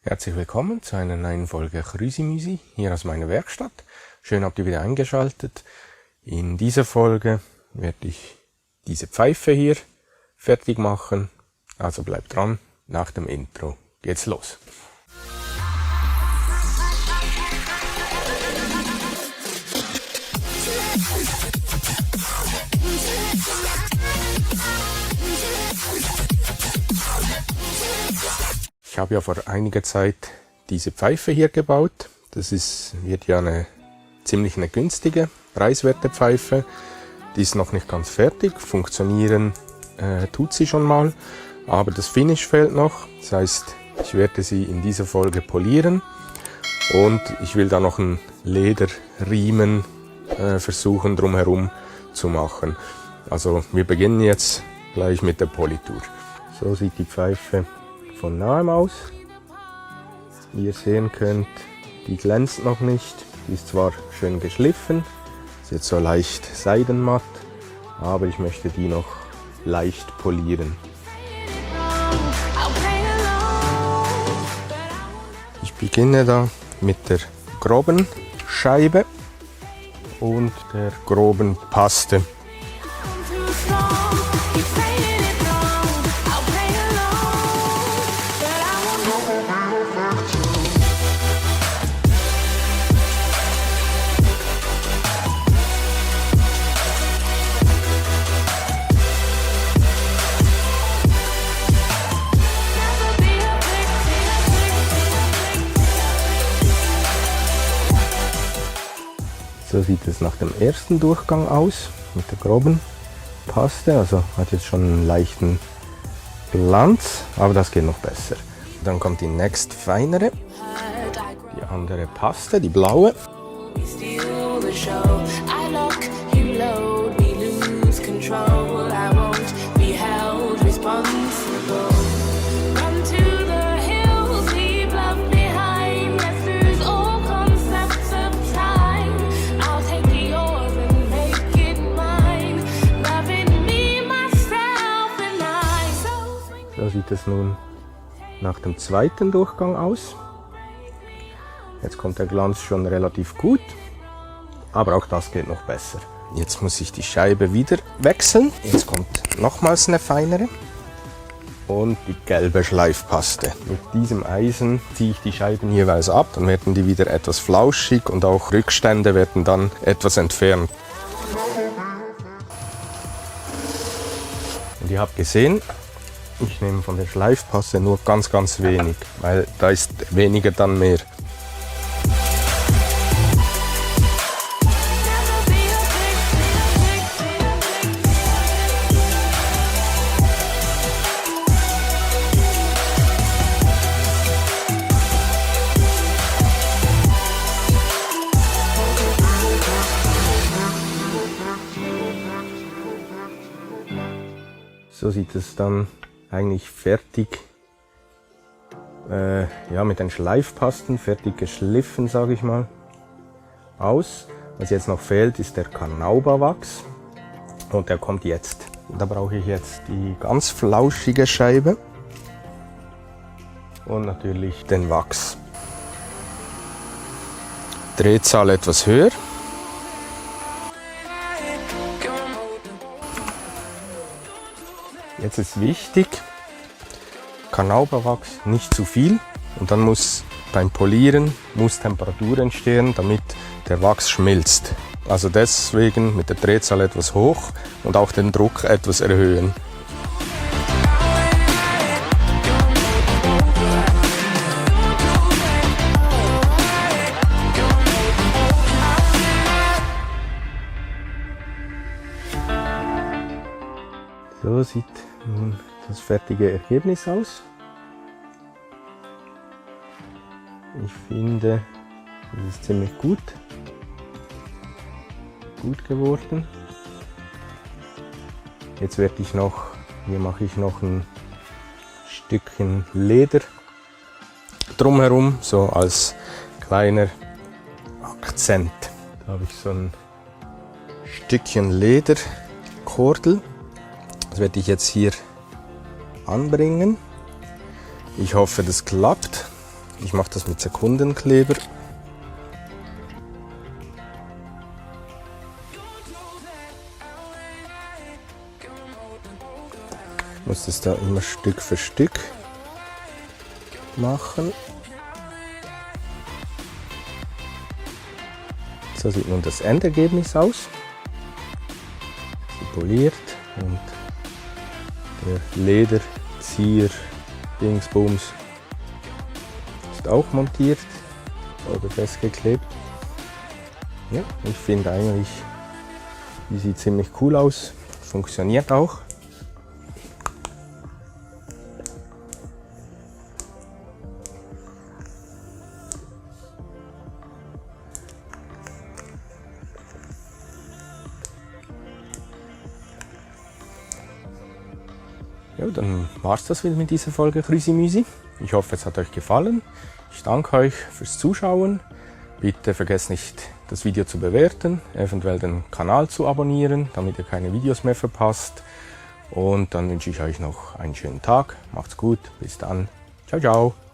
Herzlich willkommen zu einer neuen Folge Krüsimüsi hier aus meiner Werkstatt. Schön habt ihr wieder eingeschaltet. In dieser Folge werde ich diese Pfeife hier fertig machen. Also bleibt dran, nach dem Intro geht's los. Ich habe ja vor einiger Zeit diese Pfeife hier gebaut. Das wird ja eine ziemlich günstige, preiswerte Pfeife. Die ist noch nicht ganz fertig, funktionieren tut sie schon mal, aber das Finish fehlt noch. Das heißt, ich werde sie in dieser Folge polieren und ich will da noch einen Lederriemen versuchen drumherum zu machen. Also wir beginnen jetzt gleich mit der Politur. So sieht die Pfeife von nahem aus. Wie ihr sehen könnt, die glänzt noch nicht. Die ist zwar schön geschliffen, ist jetzt so leicht seidenmatt, aber ich möchte die noch leicht polieren. Ich beginne da mit der groben Scheibe und der groben Paste. So sieht es nach dem ersten Durchgang aus, mit der groben Paste. Also hat jetzt schon einen leichten Glanz, aber das geht noch besser. Dann kommt die nächst feinere, die andere Paste, die blaue. So sieht es nun nach dem zweiten Durchgang aus. Jetzt kommt der Glanz schon relativ gut, aber auch das geht noch besser. Jetzt muss ich die Scheibe wieder wechseln. Jetzt kommt nochmals eine feinere und die gelbe Schleifpaste. Mit diesem Eisen ziehe ich die Scheiben jeweils ab, dann werden die wieder etwas flauschig und auch Rückstände werden dann etwas entfernt. Und ihr habt gesehen, ich nehme von der Schleifpaste nur ganz wenig, weil da ist weniger dann mehr. So sieht es dann eigentlich fertig, mit den Schleifpasten fertig geschliffen, sage ich mal, aus. Was jetzt noch fehlt, ist der Carnauba-Wachs und der kommt jetzt. Da brauche ich jetzt die ganz flauschige Scheibe und natürlich den Wachs. Drehzahl etwas höher. Jetzt ist wichtig, Carnauba-Wachs nicht zu viel und dann muss beim Polieren Temperatur entstehen, damit der Wachs schmilzt. Also deswegen mit der Drehzahl etwas hoch und auch den Druck etwas erhöhen. So sieht nun das fertige Ergebnis aus. Ich finde, es ist ziemlich gut geworden. Jetzt mache ich noch ein Stückchen Leder drumherum, so als kleiner Akzent. Da habe ich so ein Stückchen Lederkordel. Das werde ich jetzt hier anbringen. Ich hoffe, das klappt. Ich mache das mit Sekundenkleber. Ich muss das da immer Stück für Stück machen. So sieht nun das Endergebnis aus. Sie poliert und der Lederzieher Dingsbums ist auch montiert oder festgeklebt. Ja, ich finde eigentlich, die sieht ziemlich cool aus, funktioniert auch. Ja, dann war es das wieder mit dieser Folge Krüsimüsi. Ich hoffe, es hat euch gefallen. Ich danke euch fürs Zuschauen. Bitte vergesst nicht, das Video zu bewerten, eventuell den Kanal zu abonnieren, damit ihr keine Videos mehr verpasst. Und dann wünsche ich euch noch einen schönen Tag. Macht's gut, bis dann. Ciao, ciao.